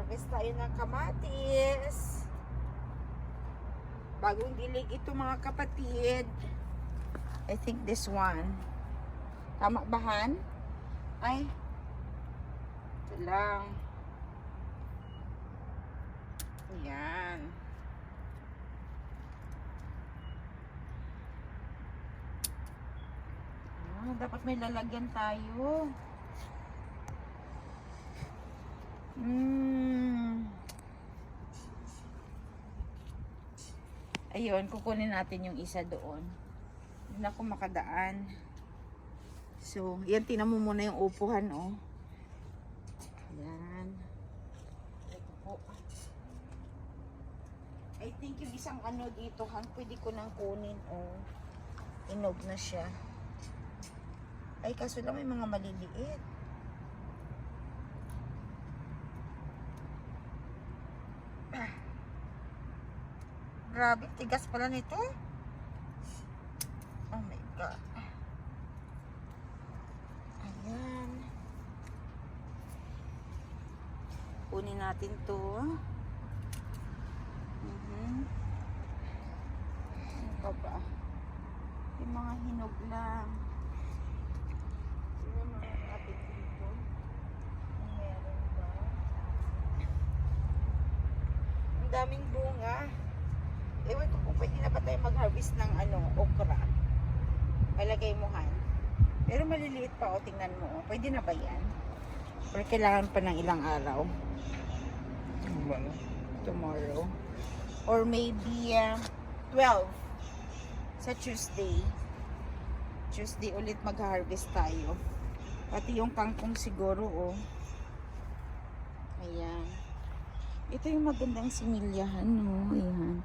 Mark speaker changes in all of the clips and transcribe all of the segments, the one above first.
Speaker 1: Harvest tayo ng kamatis. Bagong dilig ito mga kapatid. I think this one. Tama ba, Han? Ay. Ito lang. Ayan. Dapat may lalagyan tayo. Ayun, kukunin natin yung isa doon. Hindi na ako makadaan. So, yan, tinan mo muna yung upuhan, oh. Yan. Ito po. I think yung isang ano dito, Han, pwede ko nang kunin, oh. Inog na siya. Ay, kaso lang may mga maliliit. Grabe, tigas pala nito. Oh my God. Ayan. Kunin natin to. Ano ba? Yung mga hinog lang. Sino mga natin dito? Meron ba? Ang daming bunga. Ewan ko kung pwede na ba tayo mag-harvest ng okra. Palagay mo, Han. Pero maliliit pa, o tingnan mo. Pwede na ba yan? Or kailangan pa ng ilang araw? Tomorrow. Or maybe 12 sa Tuesday. Tuesday ulit mag-harvest tayo. Pati yung kangkong siguro, oh. Ayan. Ito yung magandang similyahan, no? Ayan.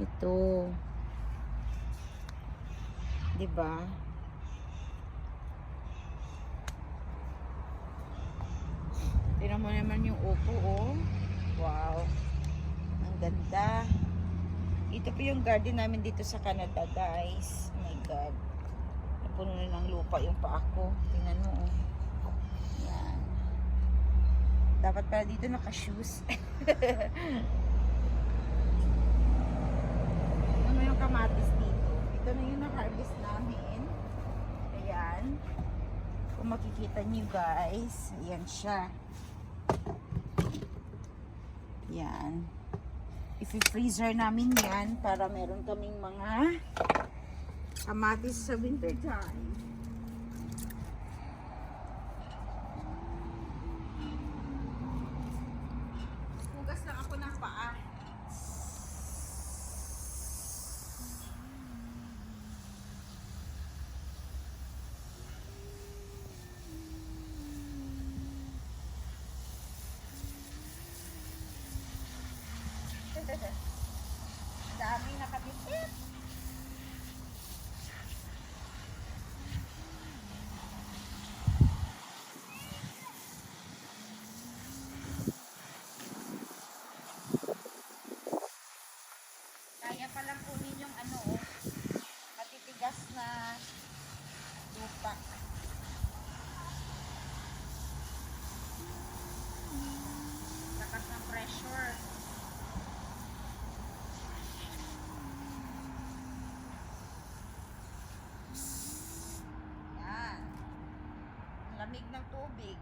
Speaker 1: Ito. Diba? Tingnan mo naman yung upo, oh. Wow. Ang ganda. Ito po yung garden namin dito sa Canada, guys. Oh my God. Napuno na ng lupa yung paa ko. Tingnan mo, oh. Yan. Dapat pala dito naka-shoes. Kamatis dito. Ito na yung na-harvest namin. Ayan. Kung makikita nyo guys, ayan siya. Ayan. I-freezer namin yan para meron kaming mga kamatis sa winter time. Hugas lang ako ng paa. Dami nakatipid. Kaya palang kunin yung matitigas na lupa. Lakas ng pressure. Lamig ng tubig.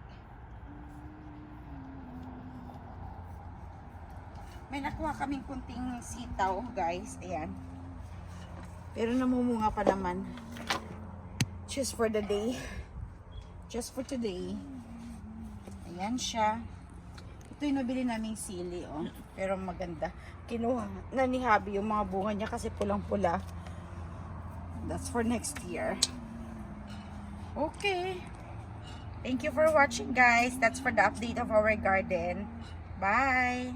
Speaker 1: May nakuha kaming kunting sitaw, guys. Ayan. Pero namumunga pa naman. Just for the day. Just for today. Ayan siya. Ito yung nabili naming sili, oh. Pero maganda. Kinuha na ni Habi yung mga bunga niya kasi pulang-pula. That's for next year. Okay. Thank you for watching, guys. That's for the update of our garden. Bye!